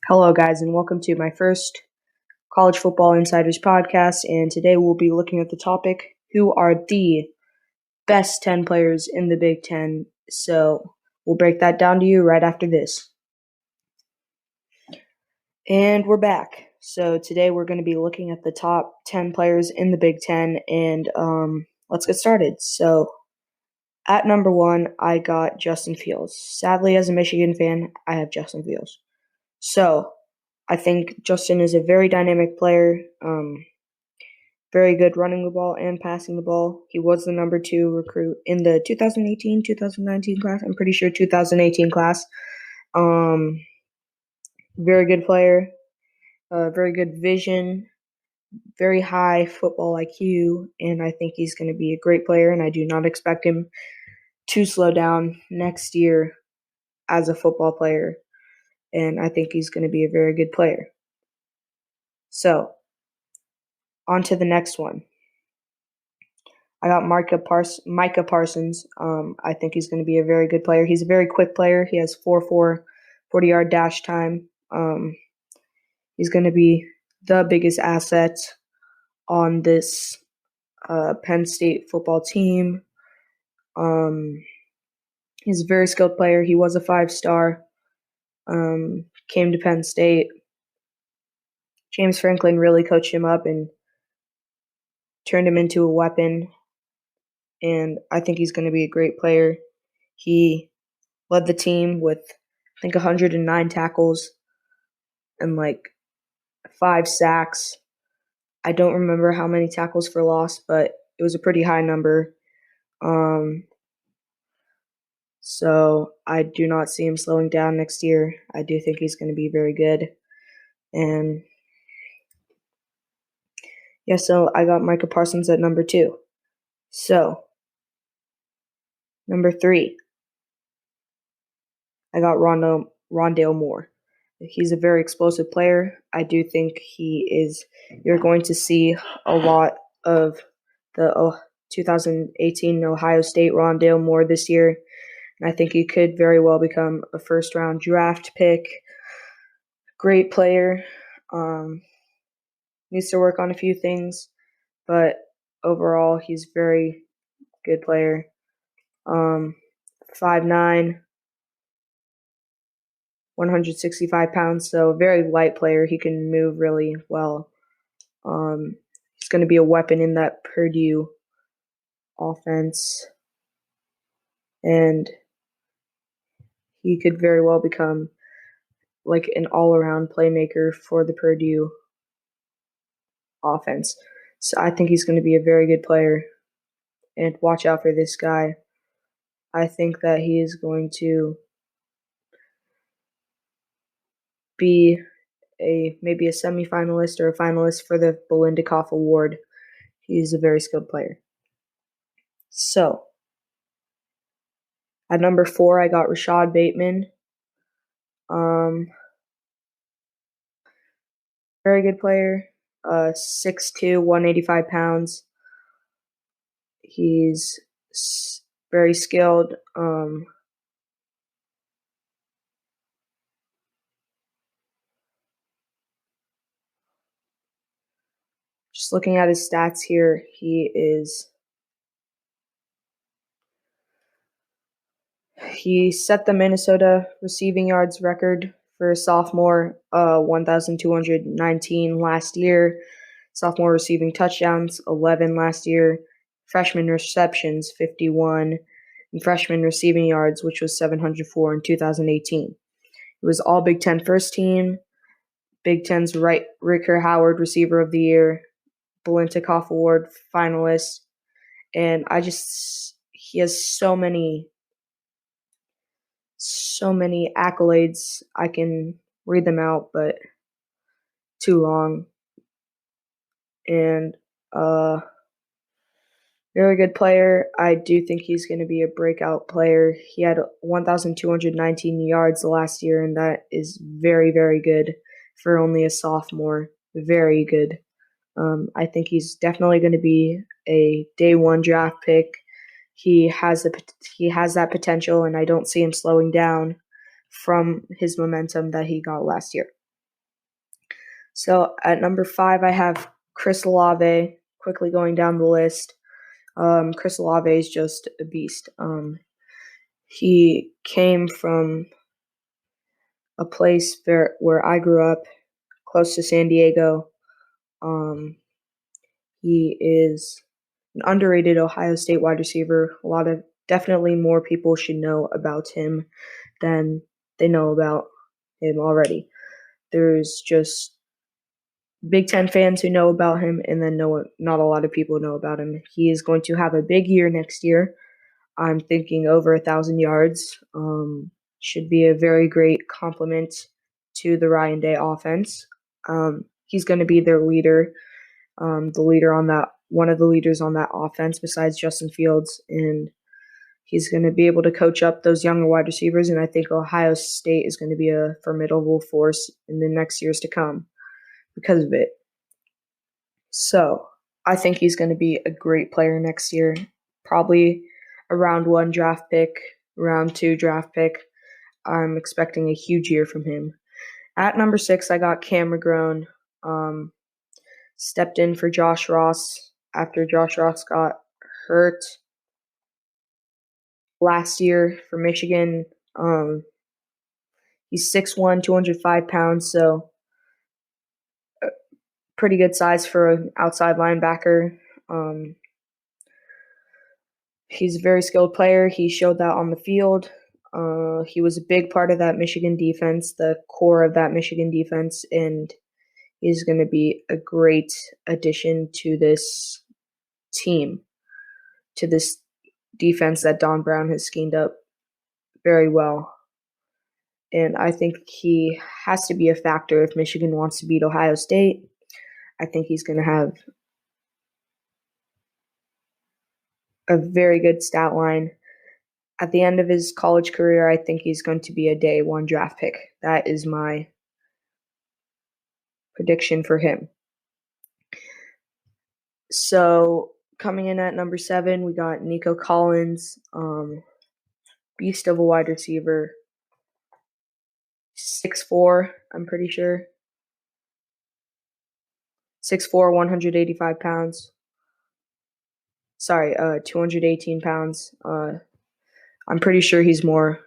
Hello, guys, and welcome to my first College Football Insiders podcast. And today we'll be looking at the topic, who are the best 10 players in the Big Ten? So we'll break that down to you right after this. And we're back. So today we're going to be looking at the top 10 players in the Big Ten, and let's get started. So at number 1, I got Justin Fields. Sadly, as a Michigan fan, I have Justin Fields. So I think Justin is a very dynamic player, very good running the ball and passing the ball. He was the number 2 recruit in the 2018-2019 class. I'm pretty sure 2018 class. Very good player, very good vision, very high football IQ, and I think he's going to be a great player, and I do not expect him to slow down next year as a football player, and I think he's going to be a very good player. So, on to the next one. I got Micah Parsons. I think he's going to be a very good player. He's a very quick player. He has 4.4 40-yard dash time. He's going to be the biggest asset on this Penn State football team. He's a very skilled player. He was a 5-star. Came to Penn State. James Franklin really coached him up and turned him into a weapon. And I think he's going to be a great player. He led the team with, I think, 109 tackles and 5 sacks. I don't remember how many tackles for loss, but it was a pretty high number. So I do not see him slowing down next year. I do think he's going to be very good. And yeah, so I got Micah Parsons at number 2. So number 3, I got Rondale Moore. He's a very explosive player. I do think you're going to see a lot of the 2018 Ohio State Rondale Moore this year. And I think he could very well become a first-round draft pick. Great player. Needs to work on a few things, but overall, he's a very good player. 5'9", 165 pounds, so a very light player. He can move really well. He's going to be a weapon in that Purdue offense, and he could very well become an all-around playmaker for the Purdue offense. So I think he's going to be a very good player, and watch out for this guy. I think that he is going to be maybe a semifinalist or a finalist for the Biletnikoff Award. He's a very skilled player. So, at number 4, I got Rashad Bateman. Very good player. 6'2", 185 pounds. He's very skilled. Just looking at his stats here, he set the Minnesota receiving yards record for a sophomore, 1,219 last year. Sophomore receiving touchdowns, 11 last year. Freshman receptions, 51. And freshman receiving yards, which was 704 in 2018. It was all Big Ten first team. Big Ten's Ricker Howard Receiver of the Year, Biletnikoff Award finalist. And he has so many accolades. I can read them out, but too long. And very good player. I do think he's going to be a breakout player. He had 1,219 yards last year, and that is very, very good for only a sophomore. Very good. I think he's definitely going to be a day 1 draft pick. He has that potential, and I don't see him slowing down from his momentum that he got last year. So at number 5, I have Chris Olave. Quickly going down the list, Chris Olave is just a beast. He came from a place where I grew up, close to San Diego. Um, he is an underrated Ohio State wide receiver. Definitely more people should know about him than they know about him already. There's just Big Ten fans who know about him, and then not a lot of people know about him. He is going to have a big year next year. I'm thinking over 1,000 yards. Should be a very great compliment to the Ryan Day offense. He's going to be their leader, one of the leaders on that offense besides Justin Fields, and he's going to be able to coach up those younger wide receivers. And I think Ohio State is going to be a formidable force in the next years to come because of it. So I think he's going to be a great player next year. Probably a round 1 draft pick, round 2 draft pick. I'm expecting a huge year from him. At number 6, I got Cam McGrone. Stepped in for Josh Ross after Josh Ross got hurt last year for Michigan. He's 6'1", 205 pounds, so pretty good size for an outside linebacker. He's a very skilled player. He showed that on the field. He was a big part of that Michigan defense, the core of that Michigan defense, and he's going to be a great addition to this team, to this defense that Don Brown has schemed up very well. And I think he has to be a factor if Michigan wants to beat Ohio State. I think he's going to have a very good stat line. At the end of his college career, I think he's going to be a day 1 draft pick. That is my prediction for him. So coming in at number 7, we got Nico Collins, beast of a wide receiver, 6'4", I'm pretty sure. 6'4", 185 pounds. Sorry, 218 pounds. I'm pretty sure he's more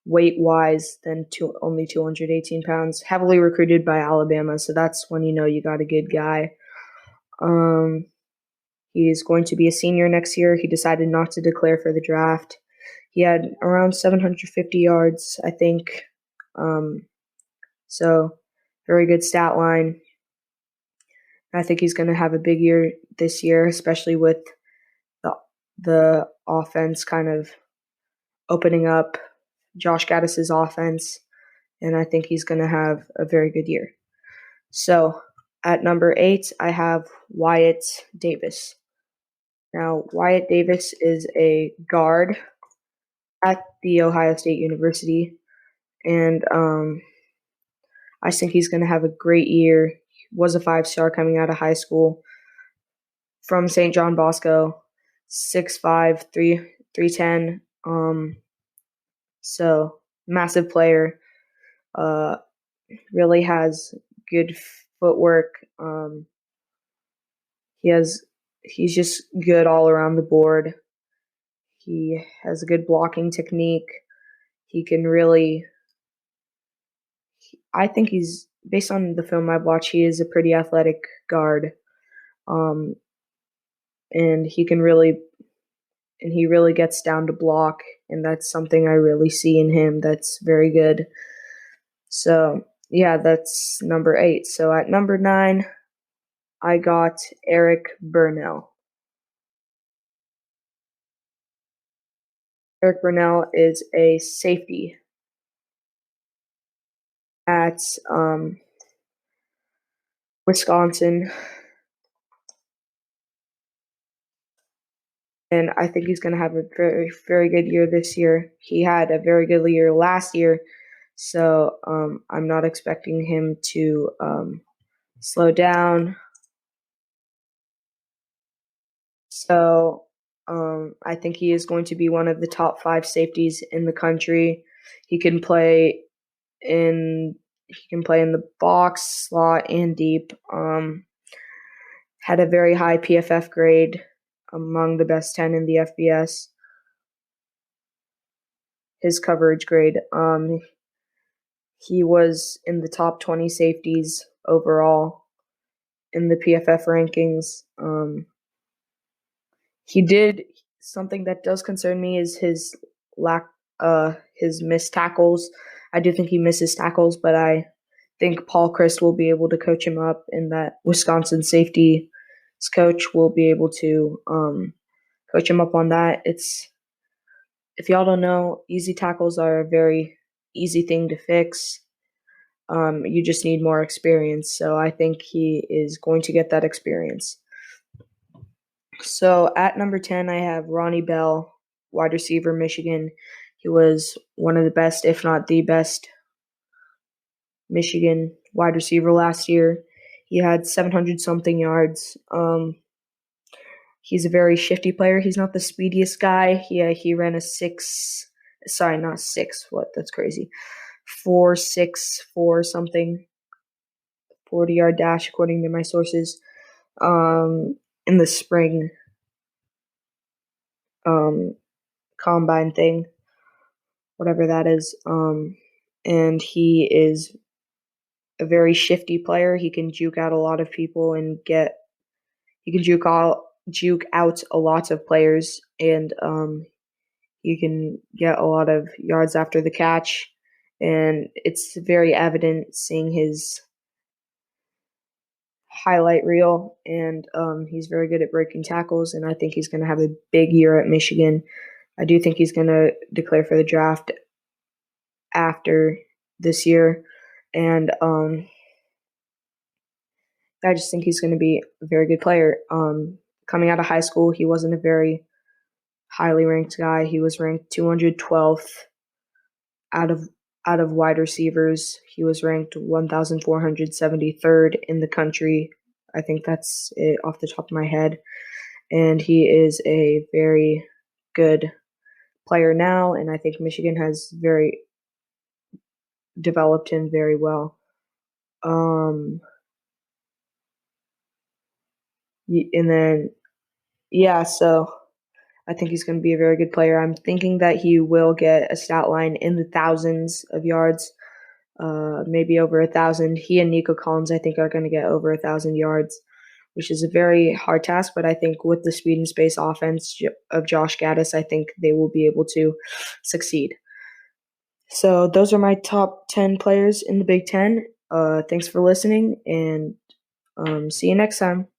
weight-wise than only 218 pounds. Heavily recruited by Alabama, so that's when you know you got a good guy. He's going to be a senior next year. He decided not to declare for the draft. He had around 750 yards, I think. So very good stat line. I think he's going to have a big year this year, especially with the offense kind of opening up, Josh Gaddis's offense, and I think he's going to have a very good year. So at number 8, I have Wyatt Davis. Now, Wyatt Davis is a guard at the Ohio State University, and I think he's going to have a great year. He was a 5-star coming out of high school from St. John Bosco, 6'5", 310. So massive player. Really has good footwork. He's just good all around the board. He has a good blocking technique. He can really. I think he's, based on the film I've watched, he is a pretty athletic guard. And he really gets down to block, and that's something I really see in him that's very good. So, yeah, that's number 8. So at number 9, I got Eric Burnell. Eric Burnell is a safety at Wisconsin. And I think he's going to have a very, very good year this year. He had a very good year last year, so I'm not expecting him to slow down. So I think he is going to be one of the top 5 safeties in the country. He can play in He can play in the box, slot, and deep. Had a very high PFF grade, among the best 10 in the FBS. His coverage grade, he was in the top 20 safeties overall in the PFF rankings. He did something that does concern me is his his missed tackles. I do think he misses tackles, but I think Paul Chryst will be able to coach him up, and that Wisconsin safety coach will be able to coach him up on that. If y'all don't know, easy tackles are a very easy thing to fix. You just need more experience. So I think he is going to get that experience. So at number 10, I have Ronnie Bell, wide receiver, Michigan. He was one of the best, if not the best, Michigan wide receiver last year. He had 700-something yards. He's a very shifty player. He's not the speediest guy. He ran a 4.64 something, 40-yard dash according to my sources. In the spring combine thing, whatever that is. And he is a very shifty player. He can juke out a lot of people and he can juke out a lot of players, and he can get a lot of yards after the catch. And it's very evident seeing his highlight reel, and he's very good at breaking tackles, and I think he's going to have a big year at Michigan. I do think he's going to declare for the draft after this year, and I just think he's going to be a very good player. Coming out of high school, he wasn't a very highly ranked guy. He was ranked 212th out of wide receivers. He was ranked 1,473rd in the country. I think that's it off the top of my head. And he is a very good player now, and I think Michigan has developed him very well. And then, so I think he's going to be a very good player. I'm thinking that he will get a stat line in the thousands of yards, maybe over 1,000. He and Nico Collins, I think, are going to get over 1,000 yards, which is a very hard task. But I think with the speed and space offense of Josh Gattis, I think they will be able to succeed. So those are my top 10 players in the Big Ten. Thanks for listening, and see you next time.